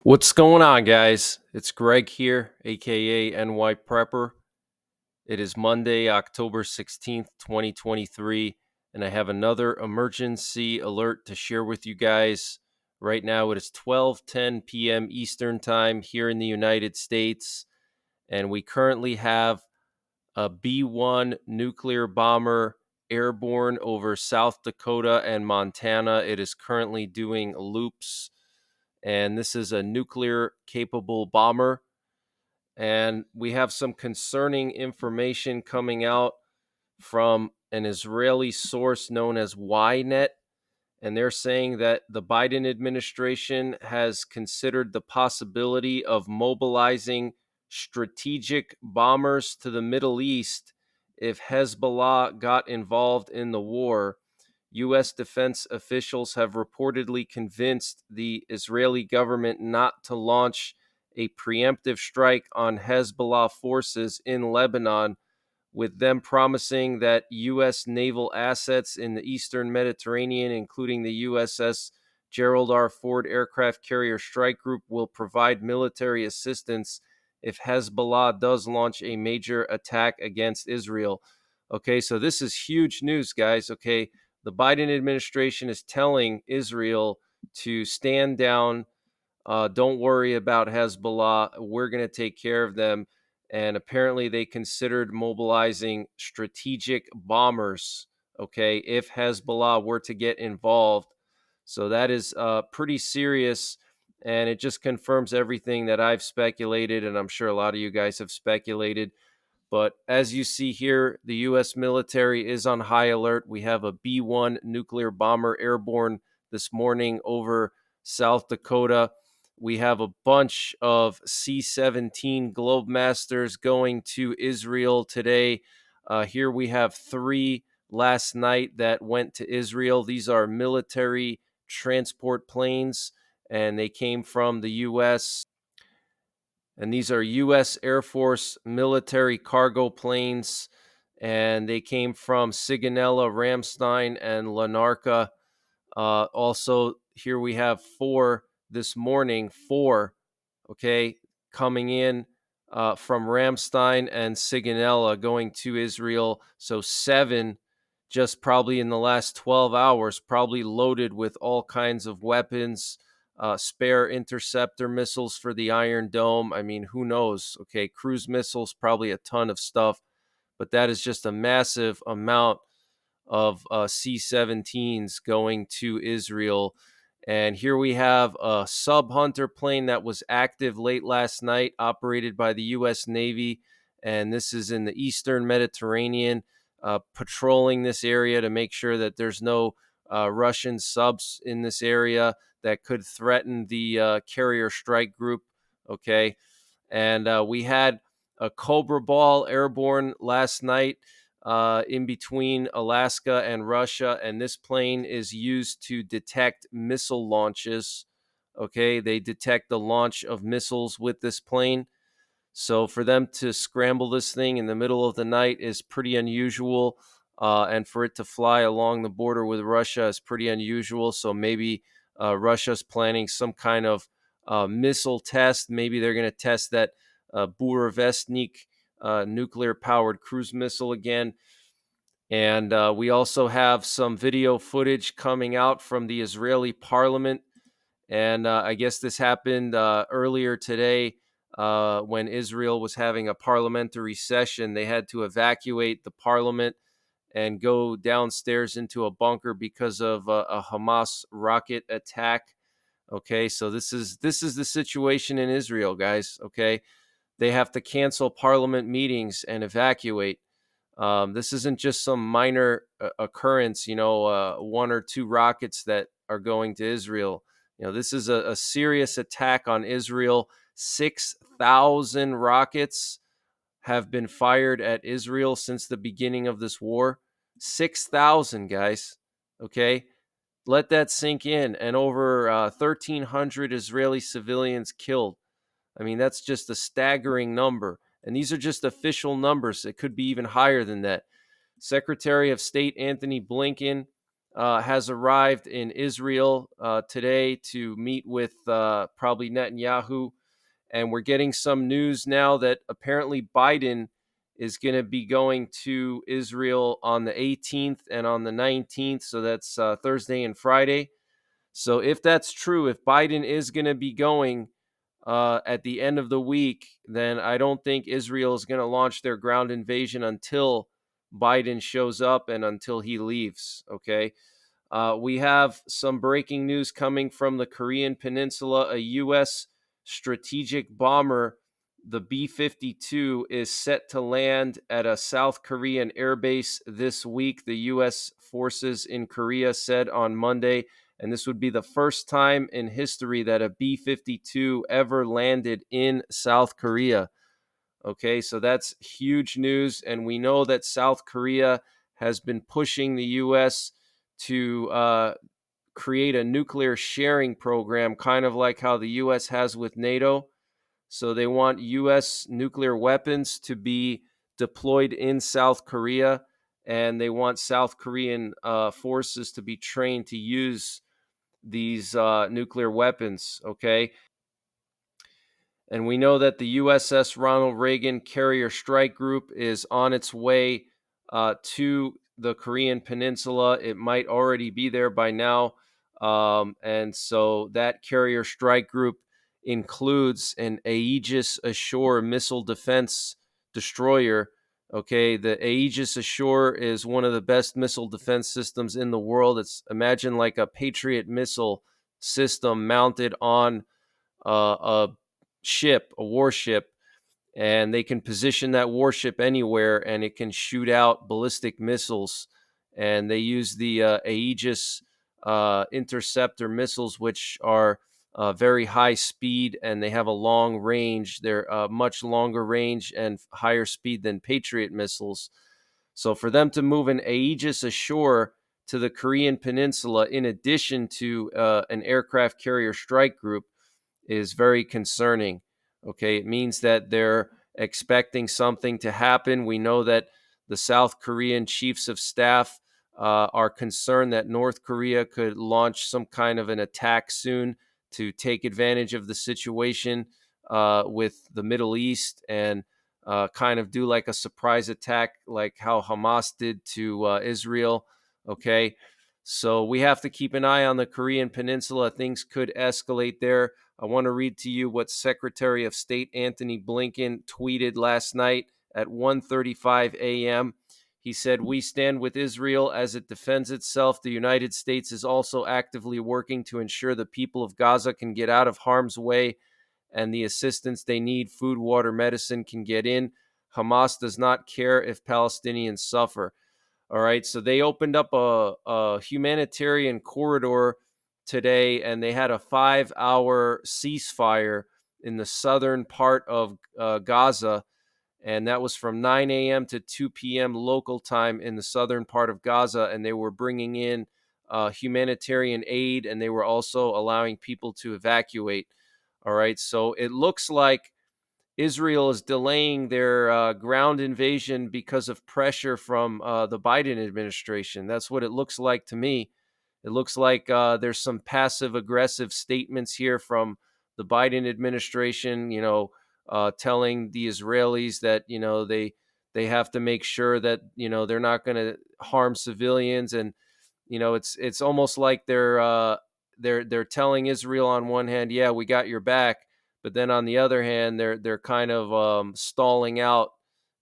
What's going on, guys? It's Greg here, aka NYPrepper. It is Monday, October 16th, 2023, and I have another emergency alert to share with you guys. Right now, it is 12:10 p.m. Eastern Time here in the United States, and we currently have a B-1 nuclear bomber airborne over South Dakota and Montana. It is currently doing loops, and this is a nuclear capable bomber. And we have some concerning information coming out from an Israeli source known as Ynet. And they're saying that the Biden administration has considered the possibility of mobilizing strategic bombers to the Middle East if Hezbollah got involved in the war. U.S. defense officials have reportedly convinced the Israeli government not to launch a preemptive strike on Hezbollah forces in Lebanon, with them promising that U.S. naval assets in the Eastern Mediterranean, including the USS Gerald R. Ford aircraft carrier strike group, will provide military assistance if Hezbollah does launch a major attack against Israel. Okay, so this is huge news, guys. Okay, the Biden administration is telling Israel to stand down. Don't worry about Hezbollah. We're going to take care of them. And apparently, they considered mobilizing strategic bombers, okay, if Hezbollah were to get involved. So that is pretty serious. And it just confirms everything that I've speculated. And I'm sure a lot of you guys have speculated. But as you see here, the U.S. military is on high alert. We have a B-1 nuclear bomber airborne this morning over South Dakota. We have a bunch of C-17 Globemasters going to Israel today. Here we have 3 last night that went to Israel. These are military transport planes, and they came from the U.S. And these are U.S. Air Force military cargo planes, and they came from Sigonella, Ramstein, and Lanarka. Also, here we have 4 this morning, 4, okay, coming in from Ramstein and Sigonella going to Israel. So 7 just probably in the last 12 hours, probably loaded with all kinds of weapons, spare interceptor missiles for the Iron Dome. I mean, who knows? Okay, cruise missiles, probably a ton of stuff, but that is just a massive amount of C-17s going to Israel. And here we have a sub Hunter plane that was active late last night, operated by the U.S. Navy. And this is in the Eastern Mediterranean, patrolling this area to make sure that there's no Russian subs in this area that could threaten the carrier strike group. Okay. And we had a Cobra Ball airborne last night in between Alaska and Russia, and this plane is used to detect missile launches. Okay, they detect the launch of missiles with this plane. So for them to scramble this thing in the middle of the night is pretty unusual, and for it to fly along the border with Russia is pretty unusual. So maybe Russia's planning some kind of missile test. Maybe they're going to test that Burevestnik nuclear-powered cruise missile again. And we also have some video footage coming out from the Israeli parliament. And I guess this happened earlier today when Israel was having a parliamentary session. They had to evacuate the parliament and go downstairs into a bunker because of a Hamas rocket attack. Okay, so this is the situation in Israel, guys. Okay, they have to cancel parliament meetings and evacuate. This isn't just some minor occurrence, 1 or 2 rockets that are going to Israel. This is a serious attack on Israel. 6,000 rockets have been fired at Israel since the beginning of this war. 6,000, guys. Okay. Let that sink in. And over 1,300 Israeli civilians killed. I mean, that's just a staggering number. And these are just official numbers. It could be even higher than that. Secretary of State Anthony Blinken has arrived in Israel today to meet with probably Netanyahu. And we're getting some news now that apparently Biden is going to be going to Israel on the 18th and on the 19th. So that's Thursday and Friday. So if that's true, if Biden is going to be going at the end of the week, then I don't think Israel is going to launch their ground invasion until Biden shows up and until he leaves. Okay. We have some breaking news coming from the Korean Peninsula. A U.S. strategic bomber, the B 52, is set to land at a South Korean airbase this week, the U.S. forces in Korea said on Monday. And this would be the first time in history that a B 52 ever landed in South Korea. Okay, so that's huge news. And we know that South Korea has been pushing the U.S. to create a nuclear sharing program, kind of like how the U.S. has with NATO. So they want U.S. nuclear weapons to be deployed in South Korea, and they want South Korean forces to be trained to use these nuclear weapons. Okay. And we know that the USS Ronald Reagan Carrier Strike Group is on its way to the Korean Peninsula. It might already be there by now. And so that Carrier Strike Group includes an Aegis Ashore missile defense destroyer. Okay, the Aegis Ashore is one of the best missile defense systems in the world. It's imagine like a Patriot missile system mounted on a ship, a warship, and they can position that warship anywhere and it can shoot out ballistic missiles. And they use the Aegis interceptor missiles, which are very high speed and they have a long range. They're much longer range and higher speed than Patriot missiles. So for them to move an Aegis ashore to the Korean Peninsula, in addition to an aircraft carrier strike group, is very concerning. Okay, it means that they're expecting something to happen. We know that the South Korean chiefs of staff are concerned that North Korea could launch some kind of an attack soon to take advantage of the situation with the Middle East and kind of do like a surprise attack, like how Hamas did to Israel. Okay, so we have to keep an eye on the Korean Peninsula. Things could escalate there. I want to read to you what Secretary of State Antony Blinken tweeted last night at 1:35 a.m. He said, "We stand with Israel as it defends itself. The United States is also actively working to ensure the people of Gaza can get out of harm's way and the assistance they need, food, water, medicine, can get in. Hamas does not care if Palestinians suffer." All right, so they opened up a humanitarian corridor today, and they had a 5-hour ceasefire in the southern part of Gaza, and that was from 9 a.m. to 2 p.m. local time in the southern part of Gaza, and they were bringing in humanitarian aid, and they were also allowing people to evacuate. All right, so it looks like Israel is delaying their ground invasion because of pressure from the Biden administration. That's what it looks like to me. It looks like there's some passive aggressive statements here from the Biden administration, telling the Israelis that, they have to make sure that, they're not going to harm civilians. And, it's almost like they're telling Israel on one hand, yeah, we got your back. But then on the other hand, they're kind of stalling out,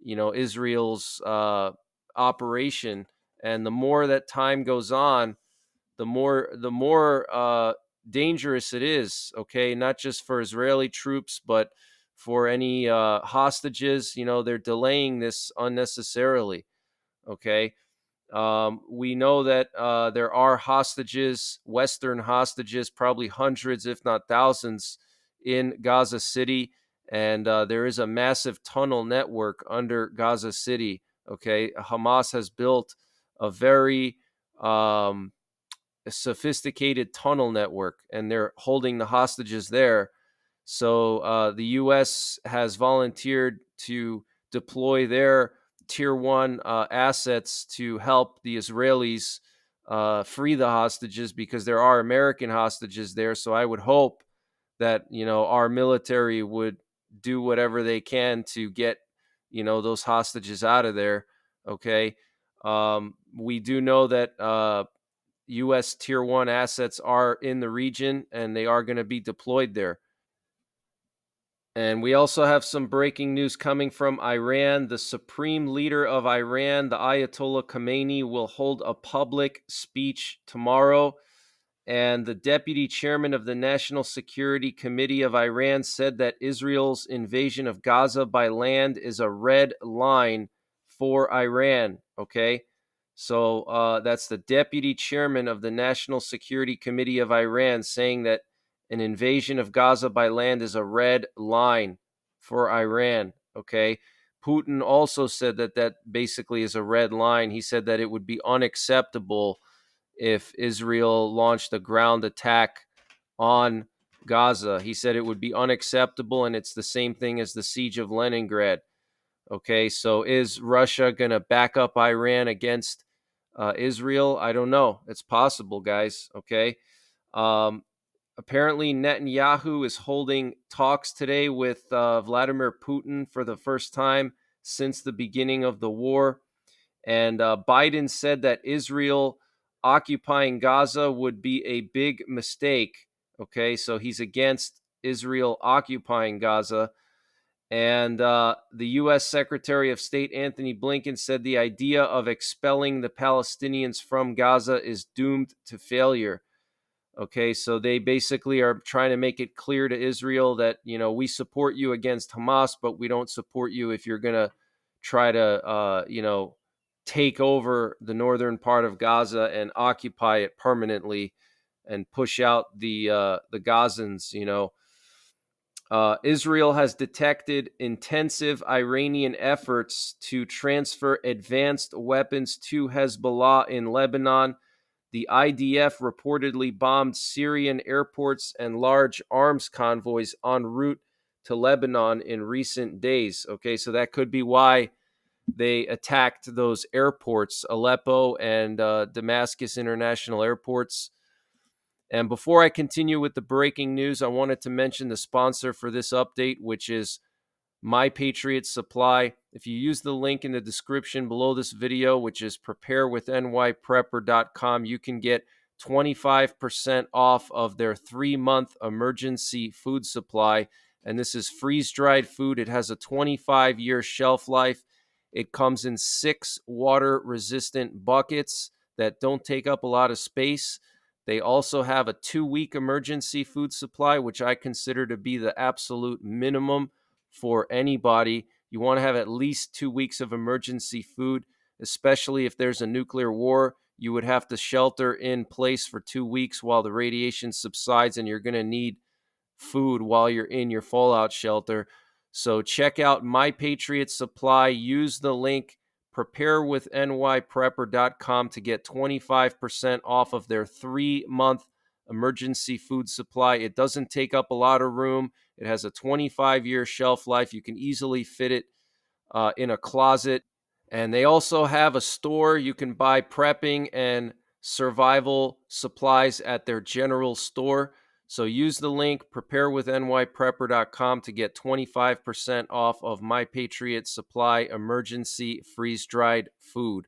Israel's operation. And the more that time goes on, the more dangerous it is. Okay, not just for Israeli troops, but for any hostages. They're delaying this unnecessarily. Okay. We know that there are hostages, Western hostages, probably hundreds, if not thousands, in Gaza City. And there is a massive tunnel network under Gaza City. Okay. Hamas has built a very sophisticated tunnel network, and they're holding the hostages there. So the U.S. has volunteered to deploy their tier one assets to help the Israelis free the hostages, because there are American hostages there. So I would hope that, our military would do whatever they can to get, those hostages out of there. Okay. We do know that U.S. Tier 1 assets are in the region, and they are going to be deployed there. And we also have some breaking news coming from Iran. The supreme leader of Iran, the Ayatollah Khamenei, will hold a public speech tomorrow. And the deputy chairman of the National Security Committee of Iran said that Israel's invasion of Gaza by land is a red line for Iran. Okay. So that's the deputy chairman of the National Security Committee of Iran saying that an invasion of Gaza by land is a red line for Iran. Okay. Putin also said that that basically is a red line. He said that it would be unacceptable if Israel launched a ground attack on Gaza. He said it would be unacceptable, and it's the same thing as the siege of Leningrad. Okay, so is Russia going to back up Iran against Israel? I don't know. It's possible, guys. Okay. Um, Apparently, Netanyahu is holding talks today with Vladimir Putin for the first time since the beginning of the war. And Biden said that Israel occupying Gaza would be a big mistake. Okay, so he's against Israel occupying Gaza. And the U.S. Secretary of State Anthony Blinken said the idea of expelling the Palestinians from Gaza is doomed to failure. Okay, so they basically are trying to make it clear to Israel that, we support you against Hamas, but we don't support you if you're going to try to, take over the northern part of Gaza and occupy it permanently and push out the Gazans. Israel has detected intensive Iranian efforts to transfer advanced weapons to Hezbollah in Lebanon. The IDF reportedly bombed Syrian airports and large arms convoys en route to Lebanon in recent days. Okay, so that could be why they attacked those airports, Aleppo and Damascus international airports. And before I continue with the breaking news, I wanted to mention the sponsor for this update, which is My Patriot Supply. If you use the link in the description below this video, which is preparewithnyprepper.com, you can get 25% off of their 3-month emergency food supply. And this is freeze-dried food. It has a 25-year shelf life. It comes in 6 water-resistant buckets that don't take up a lot of space. They also have a 2-week emergency food supply, which I consider to be the absolute minimum for anybody. You want to have at least 2 weeks of emergency food, especially if there's a nuclear war. You would have to shelter in place for 2 weeks while the radiation subsides, and you're going to need food while you're in your fallout shelter. So check out My Patriot Supply. Use the link preparewithnyprepper.com to get 25% off of their 3-month emergency food supply. It doesn't take up a lot of room. It has a 25-year shelf life. You can easily fit it in a closet. And they also have a store. You can buy prepping and survival supplies at their general store. So use the link preparewithnyprepper.com to get 25% off of My Patriot Supply emergency freeze-dried food.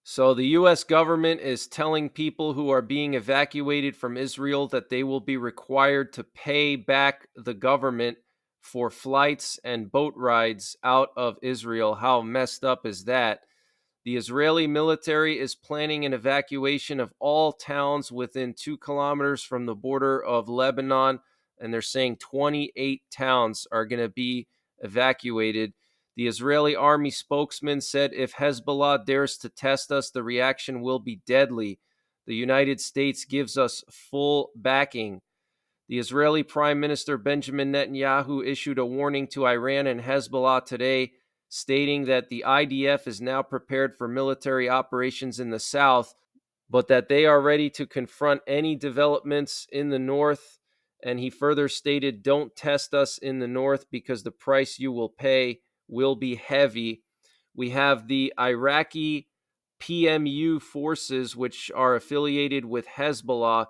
So the U.S. government is telling people who are being evacuated from Israel that they will be required to pay back the government for flights and boat rides out of Israel. How messed up is that? The Israeli military is planning an evacuation of all towns within 2 kilometers from the border of Lebanon, and they're saying 28 towns are going to be evacuated. The Israeli army spokesman said if Hezbollah dares to test us, the reaction will be deadly. The United States gives us full backing. The Israeli Prime Minister Benjamin Netanyahu issued a warning to Iran and Hezbollah today, stating that the IDF is now prepared for military operations in the south, but that they are ready to confront any developments in the north. And he further stated, don't test us in the north because the price you will pay will be heavy. We have the Iraqi PMU forces, which are affiliated with Hezbollah,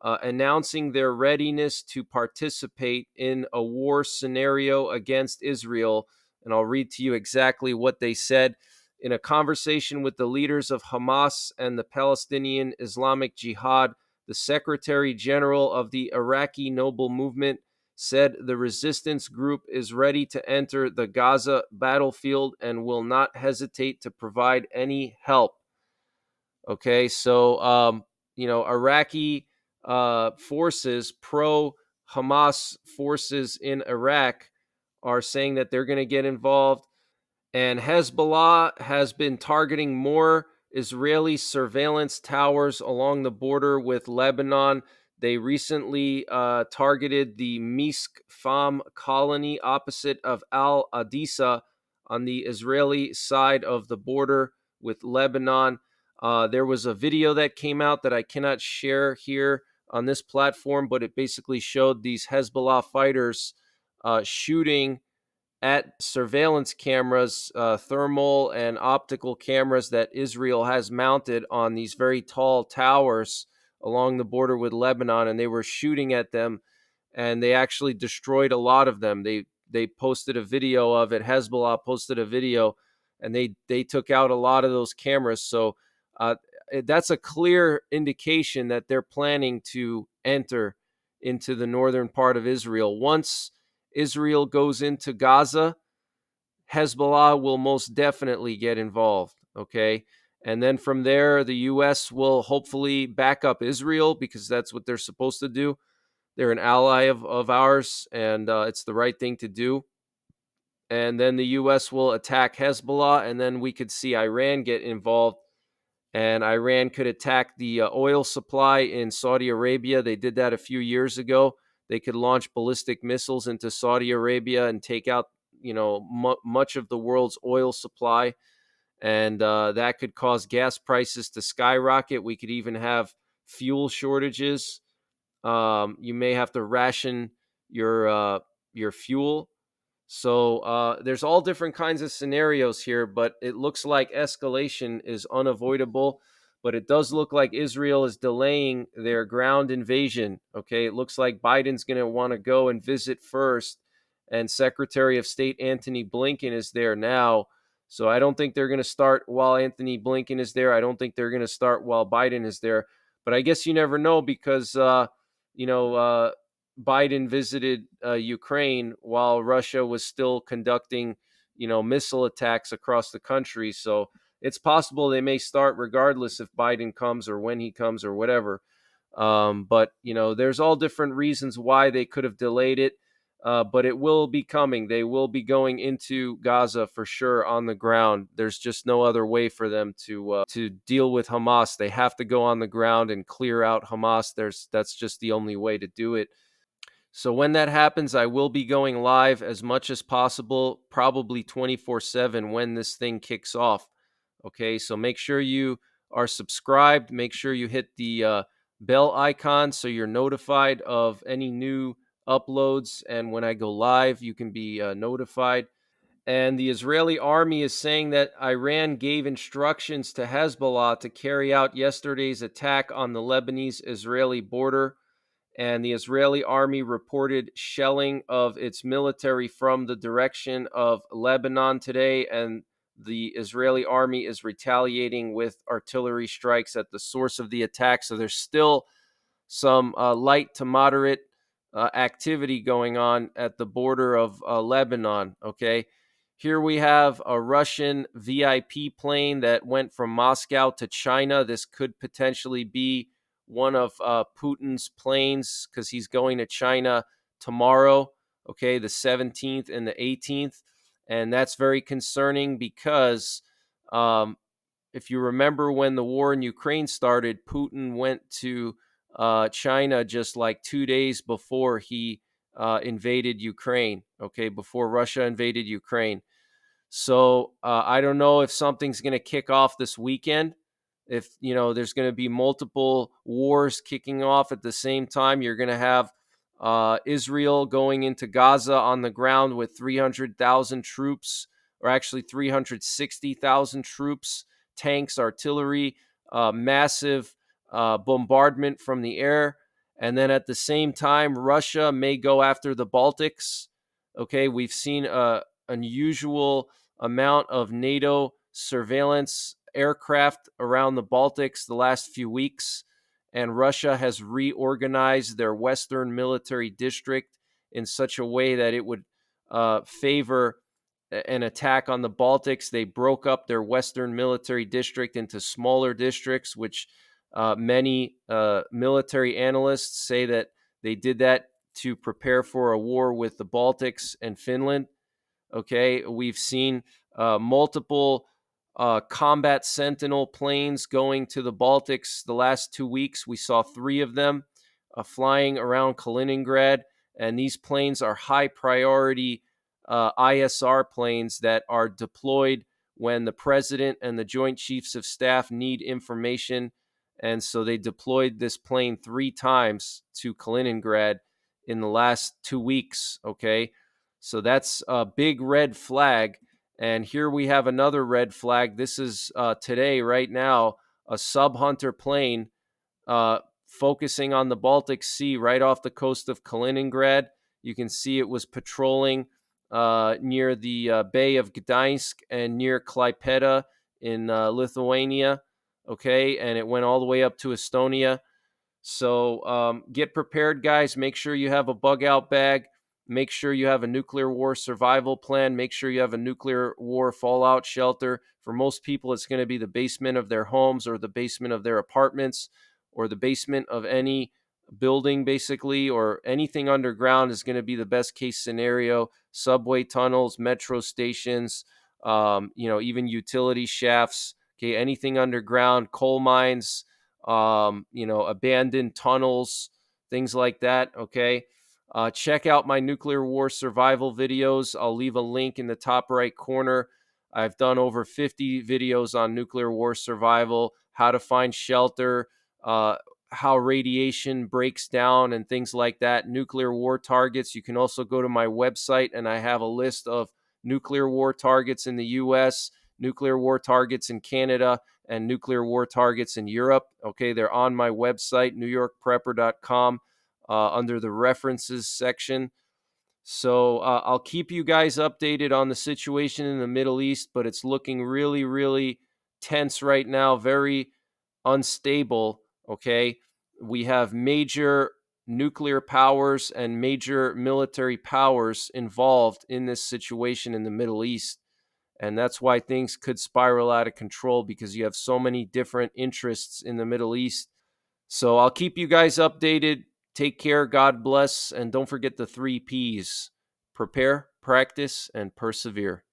announcing their readiness to participate in a war scenario against Israel. And I'll read to you exactly what they said. In a conversation with the leaders of Hamas and the Palestinian Islamic Jihad, the Secretary General of the Iraqi Noble Movement said the resistance group is ready to enter the Gaza battlefield and will not hesitate to provide any help. Okay, so Iraqi forces, pro Hamas forces in Iraq, are saying that they're going to get involved. And Hezbollah has been targeting more Israeli surveillance towers along the border with Lebanon. They recently targeted the Misk Fam colony opposite of Al Adisa on the Israeli side of the border with Lebanon. There was a video that came out that I cannot share here on this platform, but it basically showed these Hezbollah fighters shooting at surveillance cameras, thermal and optical cameras that Israel has mounted on these very tall towers along the border with Lebanon, and they were shooting at them, and they actually destroyed a lot of them. They posted a video of it. Hezbollah posted a video, and they took out a lot of those cameras. So uh, that's a clear indication that they're planning to enter into the northern part of Israel. Once Israel goes into Gaza, Hezbollah will most definitely get involved. Okay. And then from there, the U.S. will hopefully back up Israel because that's what they're supposed to do. They're an ally of ours, and it's the right thing to do. And then the U.S. will attack Hezbollah, and then we could see Iran get involved. And Iran could attack the oil supply in Saudi Arabia. They did that a few years ago. They could launch ballistic missiles into Saudi Arabia and take out, much of the world's oil supply, and that could cause gas prices to skyrocket. We could even have fuel shortages. You may have to ration your fuel. So there's all different kinds of scenarios here, but it looks like escalation is unavoidable. But it does look like Israel is delaying their ground invasion. Okay, it looks like Biden's going to want to go and visit first, and Secretary of State Antony Blinken is there now. So I don't think they're going to start while Antony Blinken is there. I don't think they're going to start while Biden is there. But I guess you never know because you know. Biden visited Ukraine while Russia was still conducting, missile attacks across the country. So it's possible they may start regardless if Biden comes or when he comes or whatever. But there's all different reasons why they could have delayed it. But it will be coming. They will be going into Gaza for sure on the ground. There's just no other way for them to deal with Hamas. They have to go on the ground and clear out Hamas. That's just the only way to do it. So when that happens, I will be going live as much as possible, probably 24/7 when this thing kicks off. Okay, so make sure you are subscribed. Make sure you hit the bell icon so you're notified of any new uploads. And when I go live, you can be notified. And the Israeli army is saying that Iran gave instructions to Hezbollah to carry out yesterday's attack on the Lebanese-Israeli border. And the Israeli army reported shelling of its military from the direction of Lebanon today, and the Israeli army is retaliating with artillery strikes at the source of the attack. So there's still some light to moderate activity going on at the border of Lebanon. Okay. Here we have a Russian VIP plane that went from Moscow to China. This could potentially be one of Putin's planes because he's going to China tomorrow, okay, the 17th and the 18th. And that's very concerning because if you remember when the war in Ukraine started, Putin went to China just like 2 days before he invaded Ukraine, okay, before Russia invaded Ukraine. So I don't know if something's going to kick off this weekend. If, there's going to be multiple wars kicking off at the same time, you're going to have Israel going into Gaza on the ground with 300,000 troops, or actually 360,000 troops tanks, artillery, massive bombardment from the air. And then at the same time, Russia may go after the Baltics. Okay, we've seen a unusual amount of NATO surveillance aircraft around the Baltics the last few weeks, and Russia has reorganized their Western military district in such a way that it would favor an attack on the Baltics. They broke up their Western military district into smaller districts, which many military analysts say that they did that to prepare for a war with the Baltics and Finland. Okay, we've seen multiple combat Sentinel planes going to the Baltics the last 2 weeks. We saw 3 of them flying around Kaliningrad, and these planes are high priority ISR planes that are deployed when the president and the Joint Chiefs of Staff need information. And so they deployed this plane 3 times to Kaliningrad in the last 2 weeks. Okay, so that's a big red flag. And here we have another red flag. This is today, right now, a sub-Hunter plane focusing on the Baltic Sea right off the coast of Kaliningrad. You can see it was patrolling near the Bay of Gdańsk and near Klaipėda in Lithuania. Okay, and it went all the way up to Estonia. So get prepared, guys. Make sure you have a bug out bag. Make sure you have a nuclear war survival plan. Make sure you have a nuclear war fallout shelter. For most people, it's going to be the basement of their homes or the basement of their apartments or the basement of any building, basically, or anything underground is going to be the best case scenario. Subway tunnels, metro stations, even utility shafts. Okay, anything underground, coal mines, abandoned tunnels, things like that. Okay. Check out my nuclear war survival videos. I'll leave a link in the top right corner. I've done over 50 videos on nuclear war survival, how to find shelter, how radiation breaks down and things like that, nuclear war targets. You can also go to my website, and I have a list of nuclear war targets in the US, nuclear war targets in Canada, and nuclear war targets in Europe. Okay, they're on my website, NYPrepper.com. Under the references section. So I'll keep you guys updated on the situation in the Middle East, but it's looking really, really tense right now, very unstable. Okay. We have major nuclear powers and major military powers involved in this situation in the Middle East. And that's why things could spiral out of control, because you have so many different interests in the Middle East. So I'll keep you guys updated. Take care. God bless. And don't forget the 3 Ps: prepare, practice, and persevere.